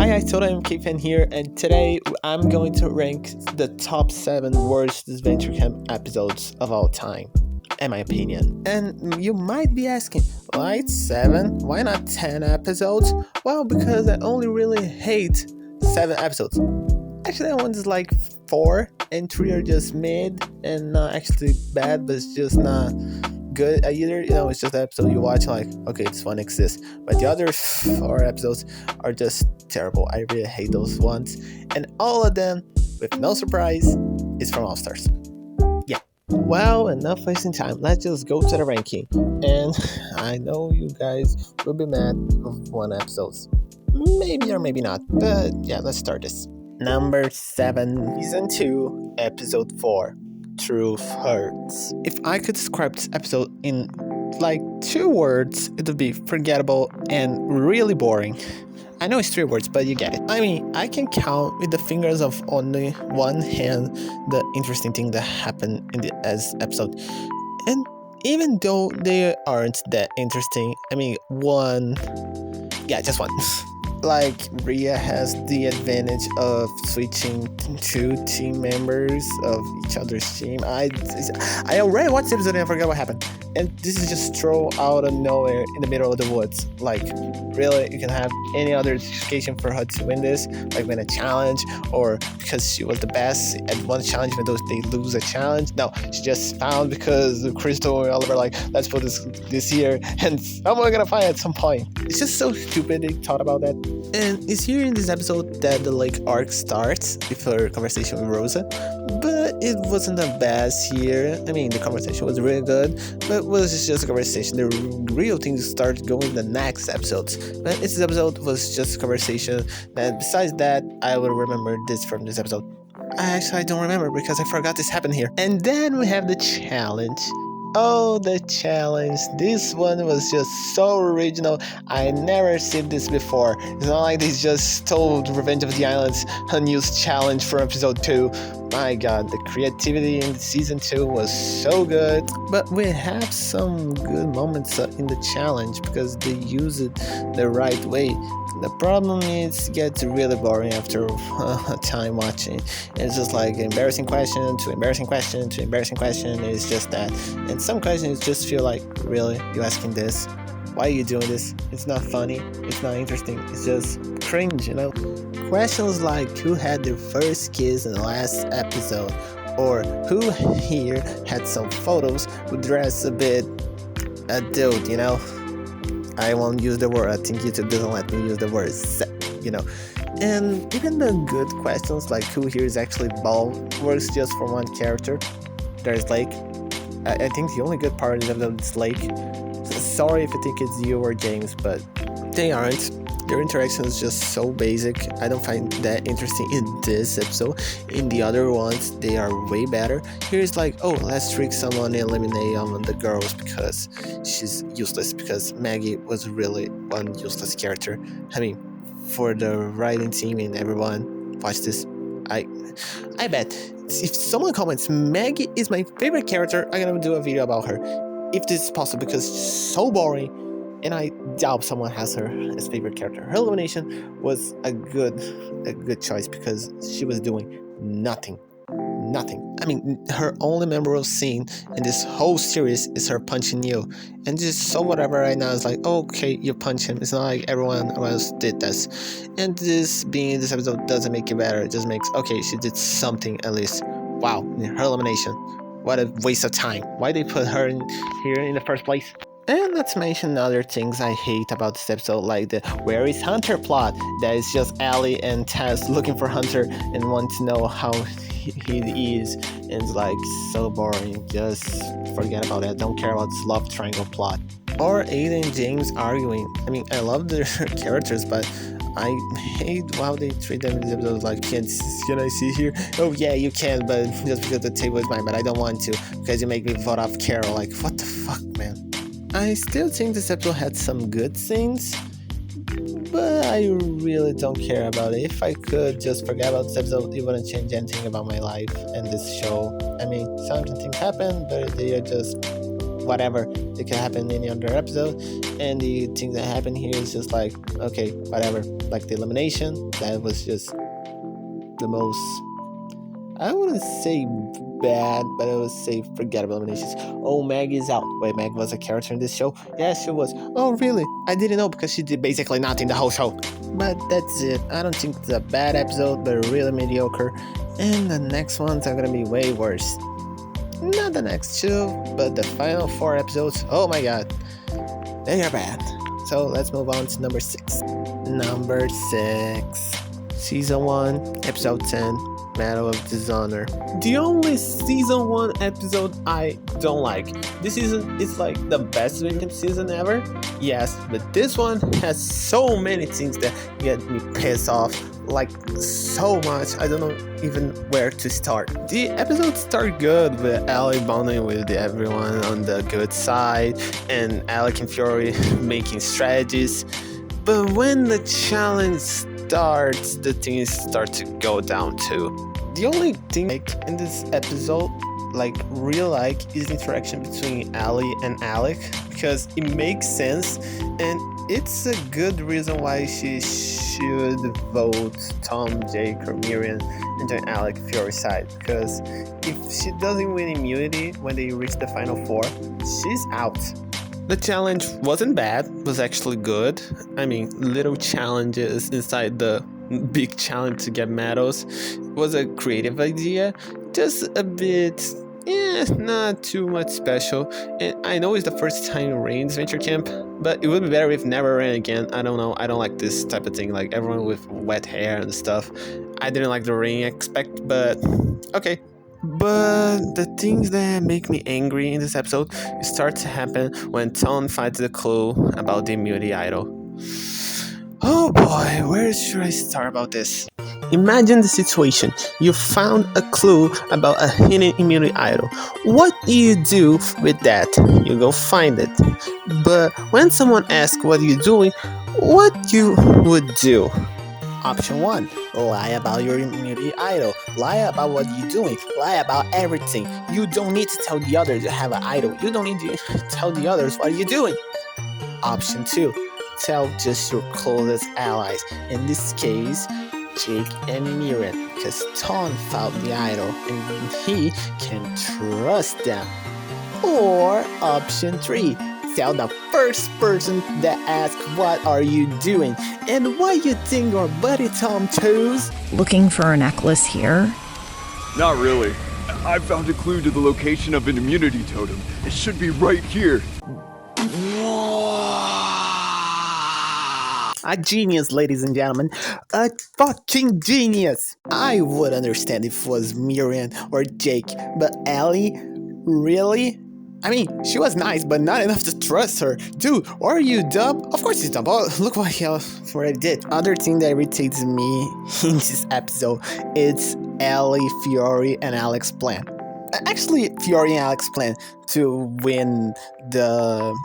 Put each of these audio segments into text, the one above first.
Hi, I told I'm K-Fan here, and today I'm going to rank the top 7 worst Disventure Camp episodes of all time, in my opinion. And you might be asking, why it's 7? Why not 10 episodes? Well, because I only really hate 7 episodes. Actually, that one's like 4, and 3 are just mid, and not actually bad, but it's just not good either. It's just an episode you watch like, okay, this one exists, but the other 4 episodes are just terrible. I really hate those ones, and all of them, with no surprise, is from All Stars. Yeah, well, enough wasting time, let's just go to the ranking. And I know you guys will be mad with 1 episodes, maybe or maybe not, but yeah, let's start this. Number 7, season 2, episode 4, Truth Hurts. If I could describe this episode in like 2 words, it would be forgettable and really boring. I know it's 3 words, but you get it. I mean, I can count with the fingers of only one hand the interesting thing that happened in this episode. And even though they aren't that interesting, I mean, just one. Like, Rhea has the advantage of switching 2 team members of each other's team. I already watched the episode and I forgot what happened. And this is just thrown out of nowhere in the middle of the woods. Like, really, you can have any other justification for her to win this, like win a challenge, or because she was the best at one challenge, even though they lose a challenge. No, she just found because Crystal and Oliver like, let's put this here, and someone's gonna find it at some point. It's just so stupid they thought about that. And it's here in this episode that the Lake arc starts with her conversation with Rosa, but it wasn't the best here. I mean, the conversation was really good, but it was just a conversation. The real things start going in the next episodes. But this episode was just a conversation, and besides that, I will remember this from this episode. I don't remember because I forgot this happened here. And then we have the challenge. Oh, the challenge. This one was just so original. I never seen this before. It's not like they just stole Revenge of the Islands unused challenge for episode 2. My god, the creativity in season 2 was so good. But we have some good moments in the challenge because they use it the right way. The problem is it gets really boring after time watching. It's just like embarrassing question to embarrassing question to embarrassing question. It's just that. And some questions just feel like, really? You asking this? Why are you doing this? It's not funny. It's not interesting. It's just cringe, Questions like who had their first kiss in the last episode, or who here had some photos who dress a bit adult, I won't use the word. I think YouTube doesn't let me use the word, And even the good questions like who here is actually bald works just for one character. There's Lake. I think the only good part of them is Lake. Sorry if I think it's you or James, but they aren't. Their interaction is just so basic. I don't find that interesting in this episode. In the other ones, they are way better. Here's like, oh, let's trick someone and eliminate the girls because she's useless, because Maggie was really one useless character. I mean, for the writing team and everyone, watch this. I bet if someone comments Maggie is my favorite character, I'm gonna do a video about her. If this is possible, because she's so boring. And I doubt someone has her as favorite character. Her elimination was a good choice because she was doing nothing. I mean, her only memorable scene in this whole series is her punching you. And just so whatever right now is like, okay, you punch him. It's not like everyone else did this. And this being this episode doesn't make it better. It just makes, okay, she did something at least. Wow, her elimination. What a waste of time. Why they put her in here in the first place? And not to mention other things I hate about this episode, like the where is Hunter plot. That is just Allie and Tess looking for Hunter and want to know how he is. And it's like so boring. Just forget about it. Don't care about this love triangle plot. Or Aiden and James arguing. I mean, I love their characters, but I hate how they treat them in this episode. Like, can I see here? Oh yeah, you can, but just because the table is mine, but I don't want to because you make me vote off Carol. Like, what the fuck, man? I still think this episode had some good scenes, but I really don't care about it. If I could just forget about this episode, it wouldn't change anything about my life and this show. I mean, sometimes things happen, but they are just whatever. They can happen in any other episode, and the things that happen here is just like, okay, whatever. like the elimination. That was just the most, I wouldn't say bad, but I would say forgettable eliminations. Oh, Maggie is out. Wait, Maggie was a character in this show? Yeah, she was. Oh, really? I didn't know because she did basically nothing the whole show. But that's it. I don't think it's a bad episode, but really mediocre. And the next ones are gonna be way worse. Not the next two, but the final 4 episodes. Oh my god. They are bad. So let's move on to number 6. Number 6. Season 1, Episode 10. Medal of Dishonor. The only season 1 episode I don't like. This season is like the best Disventure season ever. Yes, but this one has so many things that get me pissed off. Like so much. I don't know even where to start. The episodes start good with Allie bonding with everyone on the good side and Alec and Fury making strategies. But when the challenge starts, the things start to go down too. The only thing in this episode, real is the interaction between Allie and Alec, because it makes sense and it's a good reason why she should vote Tom, Jake, or Miriam and join Alec Fury's side. Because if she doesn't win immunity when they reach the final 4, she's out. The challenge wasn't bad, was actually good. I mean, little challenges inside the big challenge to get medals was a creative idea, just a bit, not too much special. And I know it's the first time it rains Adventure Camp, but it would be better if it never rained again. I don't know, I don't like this type of thing, like everyone with wet hair and stuff. I didn't like the rain aspect, but okay. But the things that make me angry in this episode start to happen when Tom finds the clue about the immunity idol. Oh boy, where should I start about this? Imagine the situation. You found a clue about a hidden immunity idol. What do you do with that? You go find it. But when someone asks what you're doing, what you would do? Option 1, lie about your immunity idol. Lie about what you're doing. Lie about everything. You don't need to tell the others you have an idol. You don't need to tell the others what you're doing. Option 2, tell just your closest allies. In this case, Jake and Miriam, because Tom found the idol and he can trust them. Or option 3, tell the first person that asks what are you doing and what you think your buddy Tom chose. Looking for a necklace here? Not really. I found a clue to the location of an immunity totem. It should be right here. A genius, ladies and gentlemen. A fucking genius. I would understand if it was Miriam or Jake, but Allie? Really? I mean, she was nice, but not enough to trust her. Dude, are you dumb? Of course he's dumb. Oh, look what he already did. Other thing that irritates me in this episode, it's Allie, Fury, and Alec's plan. Actually, Fury and Alec's plan to win the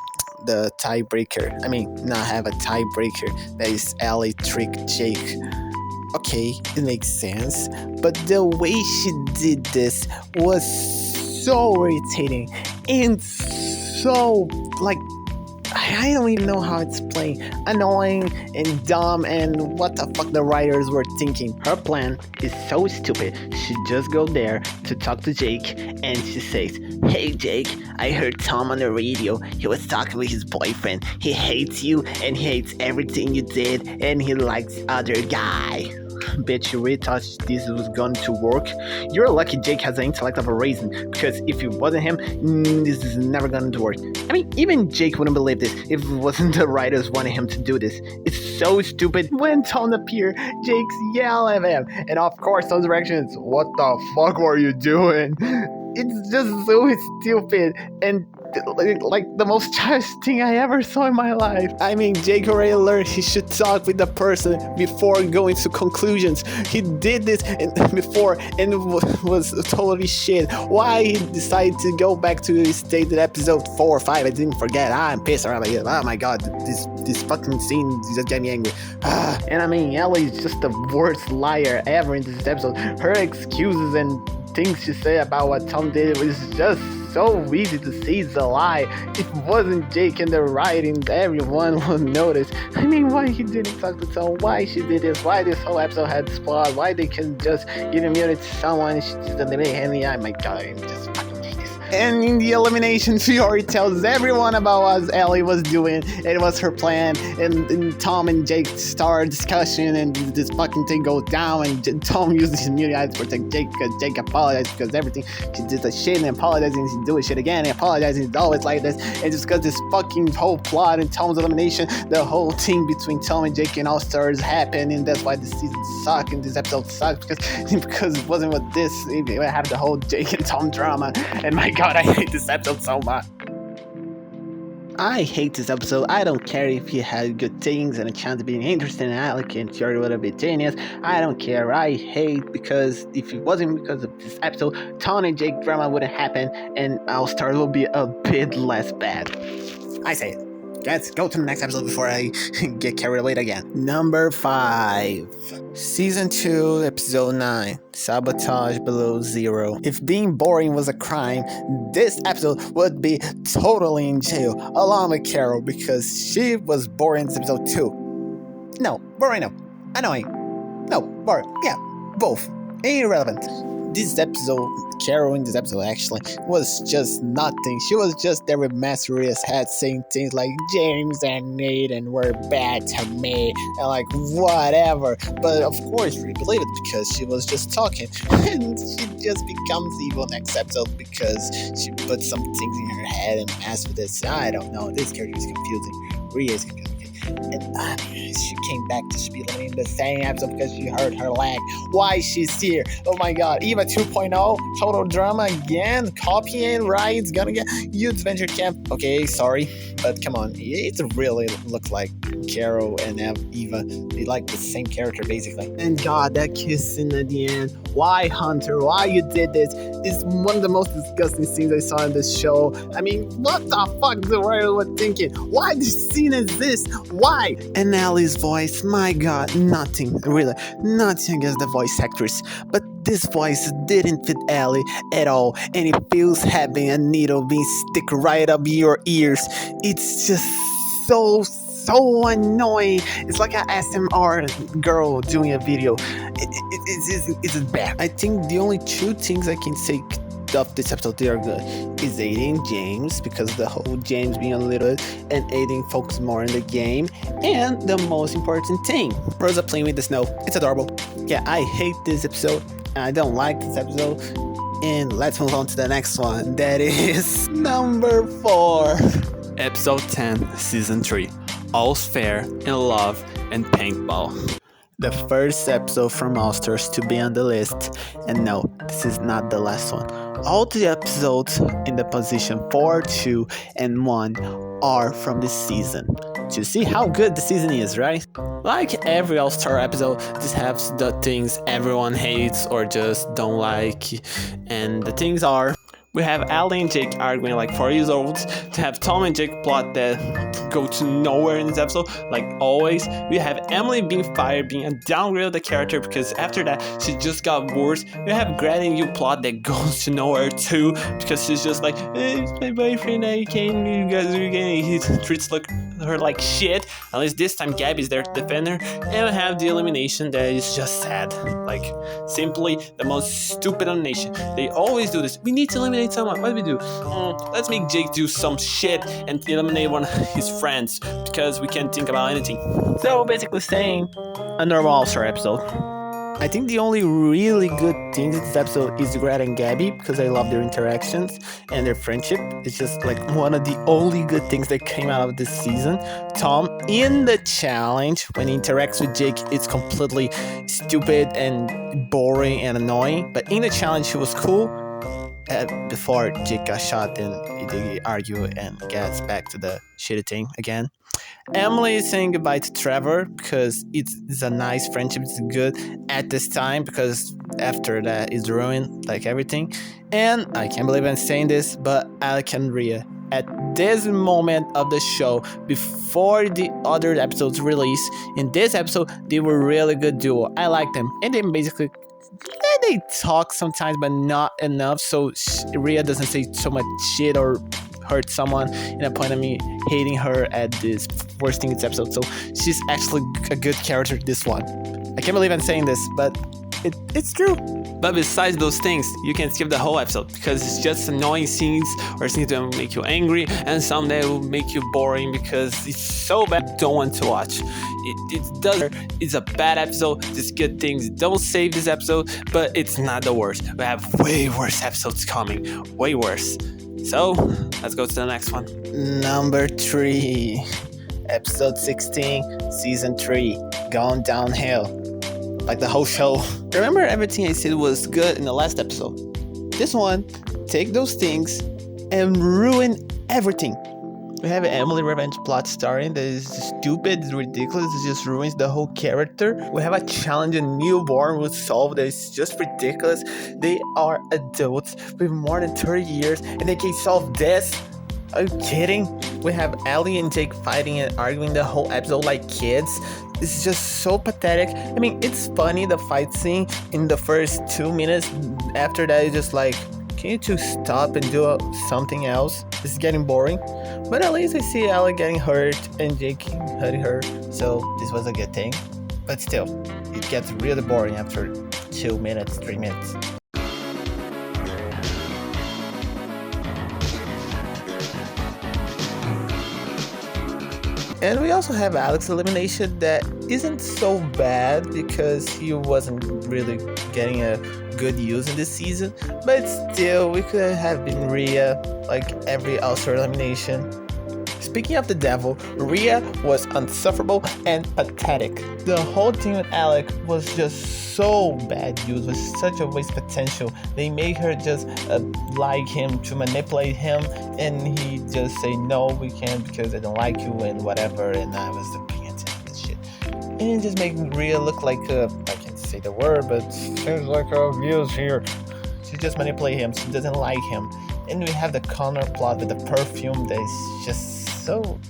tiebreaker. I mean, not have a tiebreaker. That is Allie trick Jake. Okay, it makes sense. But the way she did this was so irritating and so I don't even know how it's playing. Annoying and dumb, and what the fuck the writers were thinking. Her plan is so stupid. She just go there to talk to Jake and she says, "Hey Jake, I heard Tom on the radio. He was talking with his boyfriend. He hates you and he hates everything you did and he likes other guy." Bitch, you really thought this was going to work? You're lucky Jake has the intellect of a raisin, because if it wasn't him, this is never going to work. I mean, even Jake wouldn't believe this if it wasn't the writers wanting him to do this. It's so stupid. When Tom appeared, Jake's yell at him, and of course Tom's reaction is, "What the fuck were you doing?" It's just so stupid and like the most childish thing I ever saw in my life. I mean, Jake already learned he should talk with the person before going to conclusions. He did this before and it was totally shit. Why he decided to go back to his stated episode 4 or 5, I didn't forget. I'm pissed. I'm like, oh my god, this fucking scene just got me angry. And I mean, Ellie's just the worst liar ever in this episode. Her excuses and things she said about what Tom did was just so easy to see it's a lie. If it wasn't Jake and the writing, everyone would notice. I mean, why he didn't talk to someone? Why she did this? Why this whole episode had this plot? Why they can just give immunity to someone and she just eliminate Henry? Oh my god, I'm just fucking hate this. And in the elimination, Fiore tells everyone about what Ellie was doing. It was her plan. And Tom and Jake start a discussion, and this fucking thing goes down. And Tom uses his immunity to protect Jake because Jake apologized because everything she did the shit and apologizing. And she do it shit again and apologizing. It's always like this. And just because this fucking whole plot and Tom's elimination, the whole thing between Tom and Jake and All Stars happened, and that's why this season sucked and this episode sucked because it wasn't what this. It have the whole Jake and Tom drama. And my god, I hate this episode so much. I hate this episode. I don't care if he had good things and a chance of being interesting and Alec and Fiore would have been genius. I don't care. I hate because if it wasn't because of this episode, Tom and Jake drama would have happened and All Stars would be a bit less bad. I say it. Let's go to the next episode before I get carried away again. Number 5. Season 2, Episode 9. Sabotage Below Zero. If being boring was a crime, this episode would be totally in jail, along with Carol, because she was boring in this episode too. No, boring no. Annoying. No, boring. Yeah, both. Irrelevant. This episode, Carol in this episode actually, was just nothing. She was just there with Masteria's head saying things like James and Nathan were bad to me and like whatever. But of course we believe it because she was just talking. And she just becomes evil next episode because she put some things in her head and messed with this. I don't know. This character is confusing. Ria is confusing. And she came back to Spiel in the same episode because she hurt her leg. Why she's here? Oh my god, Eva 2.0, total drama again, copying, right? It's gonna get Worst Disventure Camp. Okay, sorry, but come on, it really looks like Carol and Eva. They like the same character basically. And god, that kissing at the end. Why, Hunter? Why you did this? It's one of the most disgusting scenes I saw in this show. I mean, what the fuck the writer was thinking? Why this scene exists? Why? And Ellie's voice, my god, nothing, really, nothing against the voice actress, but this voice didn't fit Ellie at all, and it feels having a needle being stick right up your ears. It's just so annoying. It's like an SMR girl doing a video. It's bad. I think the only two things I can say of this episode they are good is Aiden and James, because the whole James being a little and Aiden focus more on the game, and the most important thing, Rosa playing with the snow. It's adorable. Yeah, I hate this episode. I don't like this episode. And let's move on to the next one. That is number 4. Episode 10, Season 3. All's Fair in Love and Paintball. The first episode from All Stars to be on the list. And no, this is not the last one. All the episodes in the position 4, 2, and 1 are from this season. To see how good the season is, right? Like every All-Star episode, this has the things everyone hates or just don't like. And the things are, we have Ellie and Jake arguing like 4 years old. To have Tom and Jake plot that go to nowhere in this episode, like always. We have Emily being fired, being a downgrade of the character because after that she just got worse. We have Greta and you plot that goes to nowhere too because she's just like, hey, it's my boyfriend, I came, you guys are getting. He treats her like shit. At least this time Gabby's there to defend her. And we have the elimination that is just sad. Like simply the most stupid elimination. They always do this. We need to eliminate someone. What do we do? Let's make Jake do some shit and eliminate one of his friends because we can't think about anything. So basically saying a normal All-Star episode. I think the only really good thing in this episode is Greta and Gabby because I love their interactions and their friendship. It's just like one of the only good things that came out of this season. Tom in the challenge when he interacts with Jake, it's completely stupid and boring and annoying. But in the challenge, he was cool. Before Jake got shot and they argue and gets back to the shitty thing again. Emily is saying goodbye to Trevor because it's a nice friendship. It's good at this time because after that it's ruined like everything. And I can't believe I'm saying this, but Alec and Rhea at this moment of the show before the other episodes release, in this episode they were really good duo. I like them and they basically they talk sometimes, but not enough. So Rhea doesn't say so much shit or hurt someone in a point of me hating her at this Worst Things episode. So she's actually a good character, this one. I can't believe I'm saying this, but it's true. But besides those things, you can skip the whole episode because it's just annoying scenes or scenes that will make you angry, and some that will make you boring because it's so bad you don't want to watch. It's a bad episode. There's good things. Don't save this episode, but it's not the worst. We have way worse episodes coming. Way worse. So, let's go to the next one. Number 3. Episode 16, Season 3. Going Downhill. Like the whole show. Remember everything I said was good in the last episode? This one, take those things and ruin everything. We have an Emily revenge plot starting that is stupid, it's ridiculous, it just ruins the whole character. We have a challenge a newborn will solve that is just ridiculous. They are adults with more than 30 years and they can solve this. Are you kidding? We have Ellie and Jake fighting and arguing the whole episode like kids. It's just so pathetic. I mean, it's funny, the fight scene in the first 2 minutes. After that, it's just like, can you two stop and do something else? It's getting boring. But at least I see Ellie getting hurt and Jake hurting her. So this was a good thing. But still, it gets really boring after 2 minutes, 3 minutes. And we also have Alex's elimination that isn't so bad because he wasn't really getting a good use in this season. But still, we could have been Rhea like every All-Star elimination. Speaking of the devil, Rhea was insufferable and pathetic. The whole team with Alex was just so bad used, with such a waste potential. They made her just like him to manipulate him, and he just say no, we can't because I don't like you and whatever. And I was paying attention to this shit, and it just made Rhea look like I can't say the word, but seems like abuse here. She just manipulate him. She doesn't like him, and we have the Connor plot with the perfume that is just so,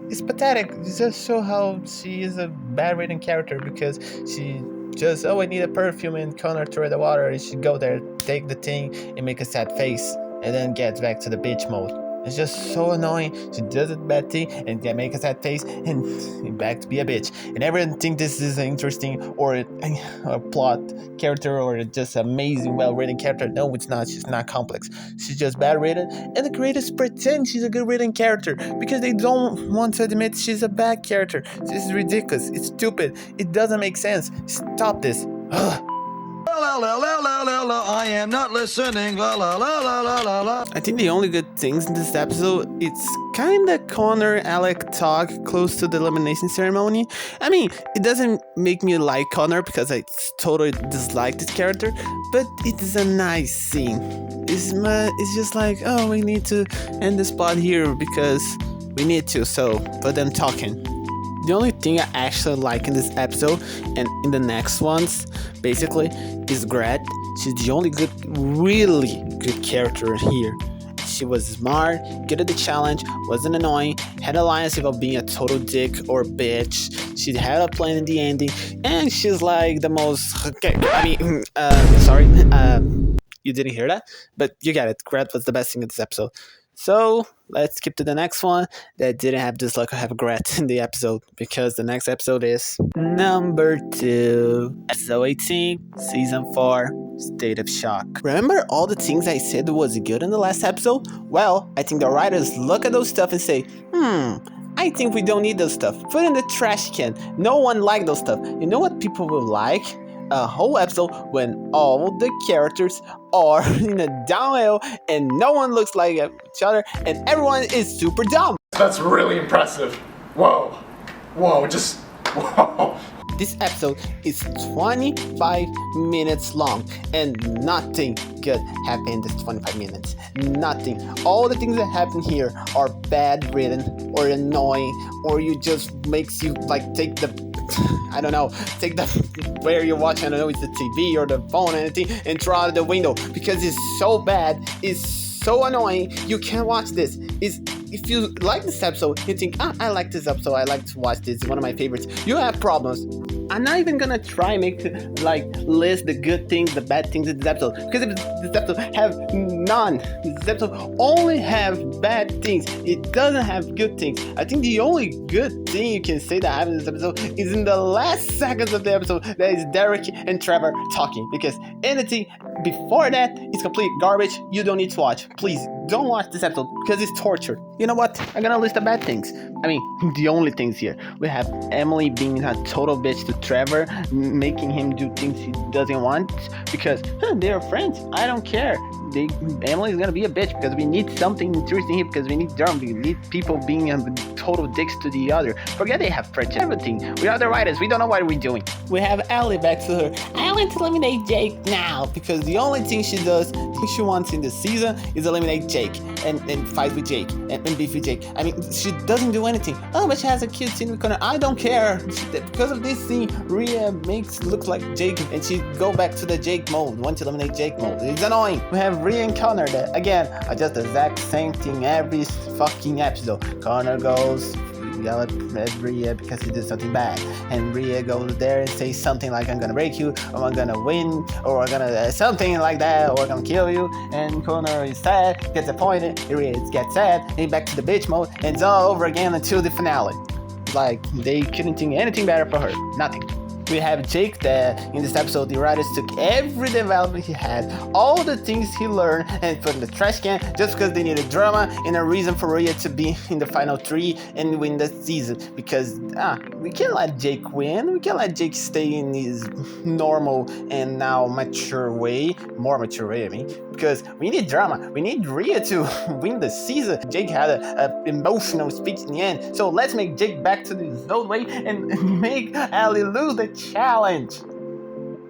it's pathetic. It just show how she is a bad written character because she just, I need a perfume, and Connor throw the water, and she go there, take the thing, and make a sad face, and then gets back to the bitch mode. It's just so annoying. She does a bad thing and then make a sad face and back to be a bitch. And everyone think this is an interesting or a plot character or just amazing, well-written character. No, it's not. She's not complex. She's just bad written. And the creators pretend she's a good written character because they don't want to admit she's a bad character. This is ridiculous. It's stupid. It doesn't make sense. Stop this. Ugh. I am not listening. I think the only good things in this episode, it's kinda Connor Alec talk close to the elimination ceremony. I mean, it doesn't make me like Connor because I totally dislike this character, but it is a nice scene. It's just like, oh, we need to end the spot here because we need to, so put them talking. The only thing I actually like in this episode and in the next ones, basically, is Gret. She's the only really good character here. She was smart, good at the challenge, wasn't annoying, had alliance without being a total dick or bitch. She had a plan in the ending, and she's like the most... sorry, you didn't hear that? But you get it, Gret was the best thing in this episode. So, let's skip to the next one that didn't have this luck or have Gret in the episode, because the next episode is number 2, episode 18, season 4, State of Shock. Remember all the things I said was good in the last episode? Well, I think the writers look at those stuff and say, I think we don't need those stuff. Put in the trash can. No one liked those stuff. You know what people will like? A whole episode when all the characters are in a downhill and no one looks like each other and everyone is super dumb. That's really impressive. Whoa. Whoa, just whoa. This episode is 25 minutes long and nothing good happened in this 25 minutes. Nothing. All the things that happen here are bad written or annoying or you just makes you like take the where you're watching, I don't know, it's the TV or the phone or anything, and throw out the window because it's so bad, it's so annoying, you can't watch this. If you like this episode, you think, I like this episode, I like to watch this, it's one of my favorites, you have problems. I'm not even gonna try and make list the good things, the bad things in this episode, because if this episode have none, this episode only have bad things. It doesn't have good things. I think the only good thing you can say that happened in this episode is in the last seconds of the episode. That is Derek and Trevor talking, because anything before that is complete garbage. You don't need to watch. Please don't watch this episode because it's torture. You know what? I'm gonna list the bad things. I mean, the only things here. We have Emily being a total bitch to Trevor, making him do things he doesn't want because they're friends. I don't care. Emily's gonna be a bitch because we need something interesting here, because we need drama. We need people being total dicks to the other. Forget they have friends. Everything. We are the writers. We don't know what we're doing. We have Ellie back to her. I want to eliminate Jake now, because the only thing she does, she wants in this season is eliminate Jake and fight with Jake and beef with Jake. I mean, she doesn't do anything. Oh, but she has a cute scene with Connor. I don't care. Because of this scene, Rhea makes look like Jake, and she go back to the Jake mode. Want to eliminate Jake mode. It's annoying. We have Rhea and Connor that again are just the exact same thing every fucking episode. Connor goes yell at Rhea because he did something bad, and Rhea goes there and says something like, I'm gonna break you, or I'm gonna win, or I'm gonna something like that, or I'm gonna kill you. And Connor is sad, gets disappointed, Rhea gets sad, and back to the bitch mode, and it's all over again until the finale. Like, they couldn't think anything better for her. Nothing. We have Jake that in this episode the writers took every development he had, all the things he learned, and put in the trash can just because they needed drama and a reason for Rhea to be in the final 3 and win the season. Because we can't let Jake win. We can't let Jake stay in his normal and now mature way, more mature way, I mean, because we need drama. We need Rhea to win the season. Jake had a emotional speech in the end, so let's make Jake back to his old way and make Ellie lose the challenge.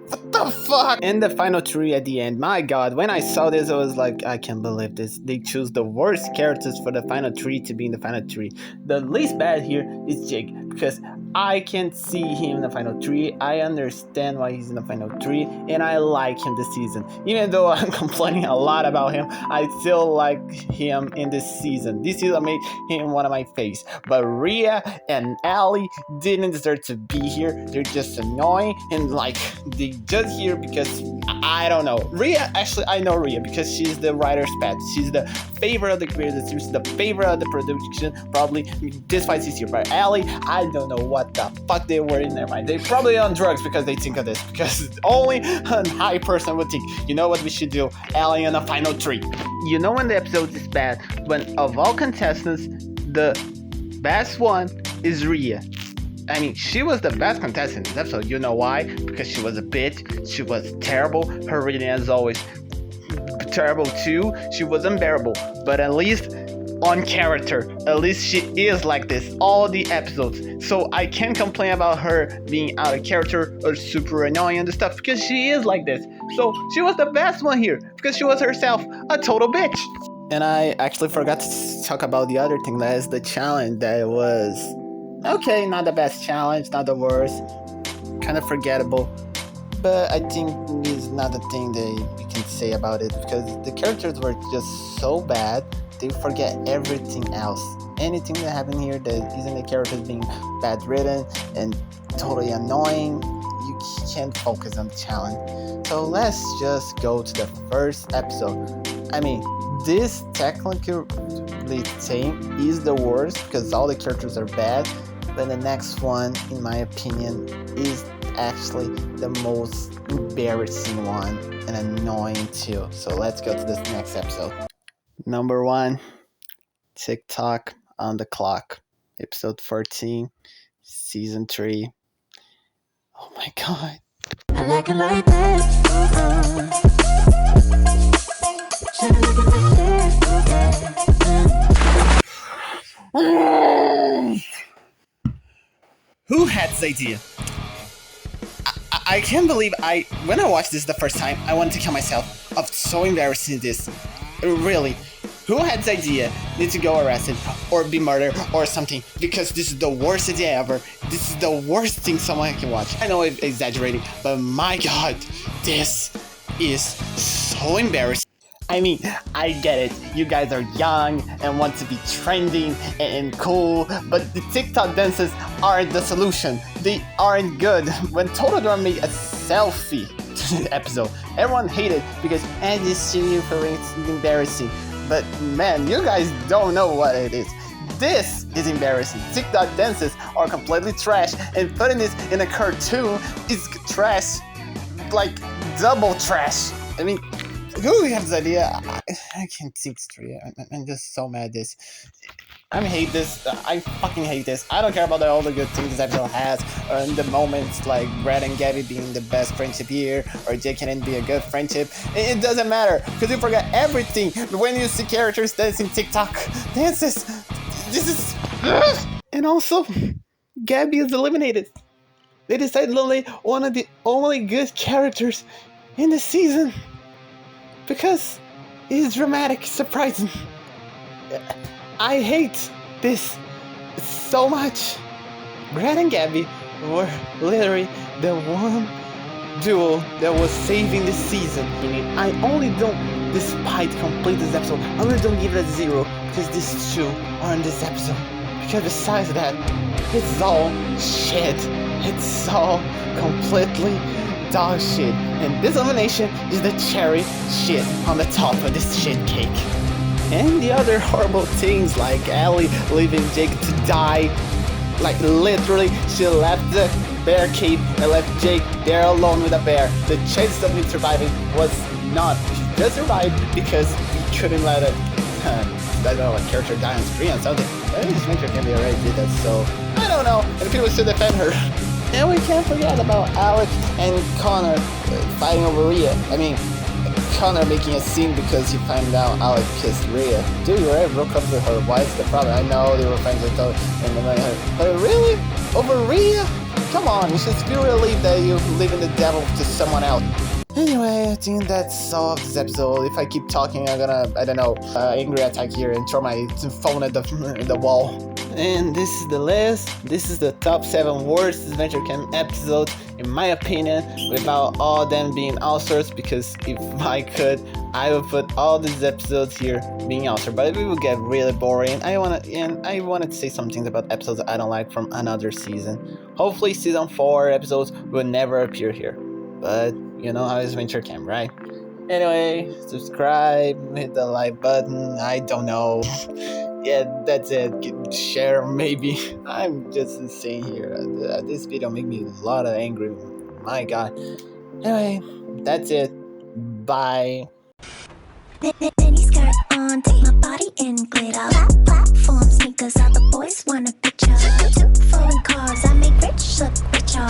What the fuck? And the final 3 at the end. My god, when I saw this, I was like, I can't believe this. They choose the worst characters for the final 3 to be in the final 3. The least bad here is Jake, because I can see him in the final 3. I understand why he's in the final 3, and I like him this season. Even though I'm complaining a lot about him, I still like him in this season. This season made him one of my faves. But Rhea and Allie didn't deserve to be here. They're just annoying, and like, they just here because I don't know. Rhea, actually, I know Rhea because she's the writer's pet. She's the favorite of the creators. She's the favorite of the production. Probably this fight is here. But Allie, I don't know what the fuck they were in their mind. They probably on drugs because they think of this. Because only a high person would think, you know what we should do? Allie in the final 3. You know when the episode is bad? When of all contestants, the best one is Rhea. I mean, she was the best contestant in this episode. You know why? Because she was a bitch. She was terrible. Her reading, as always, terrible too. She was unbearable. But at least on character, at least she is like this all the episodes. So I can't complain about her being out of character or super annoying and stuff, because she is like this. So she was the best one here because she was herself a total bitch. And I actually forgot to talk about the other thing, that is the challenge. That was okay, not the best challenge, not the worst, kind of forgettable, but I think this is not the thing that we can say about it, because the characters were just so bad, they forget everything else. Anything that happened here that isn't the characters being bad written and totally annoying, you can't focus on the challenge. So let's just go to the first episode. I mean, this technically thing is the worst because all the characters are bad, but the next one, in my opinion, is actually the most embarrassing one and annoying too. So let's go to this next episode. Number 1, Tik Tok on the clock, episode 14, season 3. Oh my god. I like it like that. Who had this idea? I can't believe when I watched this the first time, I wanted to kill myself of so embarrassing this. Really. Who had this idea? Need to go arrested or be murdered or something, because this is the worst idea ever. This is the worst thing someone can watch. I know I'm exaggerating, but my god, this is so embarrassing. I mean, I get it. You guys are young and want to be trending and cool, but the TikTok dances aren't the solution. They aren't good. When Total Drama made a selfie to the episode, everyone hated because this shitty for it's embarrassing. But man, you guys don't know what it is. This is embarrassing. Tik Tok dances are completely trash, and putting this in a cartoon is trash, like double trash. I mean, who has this idea? I can't think straight. I'm just so mad at this. I hate this. I fucking hate this. I don't care about all the good things this episode has, or in the moments like Brad and Gabby being the best friendship here, or Jake and Ann be a good friendship. It doesn't matter, because you forget everything when you see characters dancing Tik Tok dances. This is... And also, Gabby is eliminated. They decided to eliminate one of the only good characters in the season, because it is dramatic, surprising. I hate this so much. Brad and Gabby were literally the one duo that was saving the season. I mean, I only don't, despite completing this episode, I really don't give it a 0 because these two are in this episode. Because besides that, it's all shit. It's all completely dog shit. And this elimination is the cherry shit on the top of this shit cake. And the other horrible things like Ellie leaving Jake to die. Like literally, she left the bear cave and left Jake there alone with a bear. The chance of him surviving was not. He just survived because he couldn't let it, I don't know, a character die on screen or something. But this Winter Camp already did that, so I don't know. And people still defend her. And we can't forget about Alec and Connor fighting over Rhea. I mean, Connor making a scene because he found out Alec kissed Rhea. Dude, you already broke up with her. What's the problem? I know they were friends with her and they met her. But really? Over Rhea? Come on, you should feel relieved that you're leaving the devil to someone else. Anyway, I think that's all of this episode. If I keep talking, I'm gonna, I don't know, angry attack here and throw my phone at the wall. And this is the list. This is the top 7 worst Disventure Camp episodes, in my opinion, without all them being outsourced, because if I could, I would put all these episodes here being outsourced, but it would get really boring. I wanted to say some things about episodes I don't like from another season. Hopefully season 4 episodes will never appear here, but you know how it's Winter Camp, right? Anyway, subscribe, hit the like button, I don't know. Yeah, that's it. Share maybe. I'm just insane here. This video made me a lot of angry. My god. Anyway, that's it. Bye. Mini skirt on, take my body in glitter. Platform sneakers, all the boys want a picture. 2 foreign cars, I make rich look richer.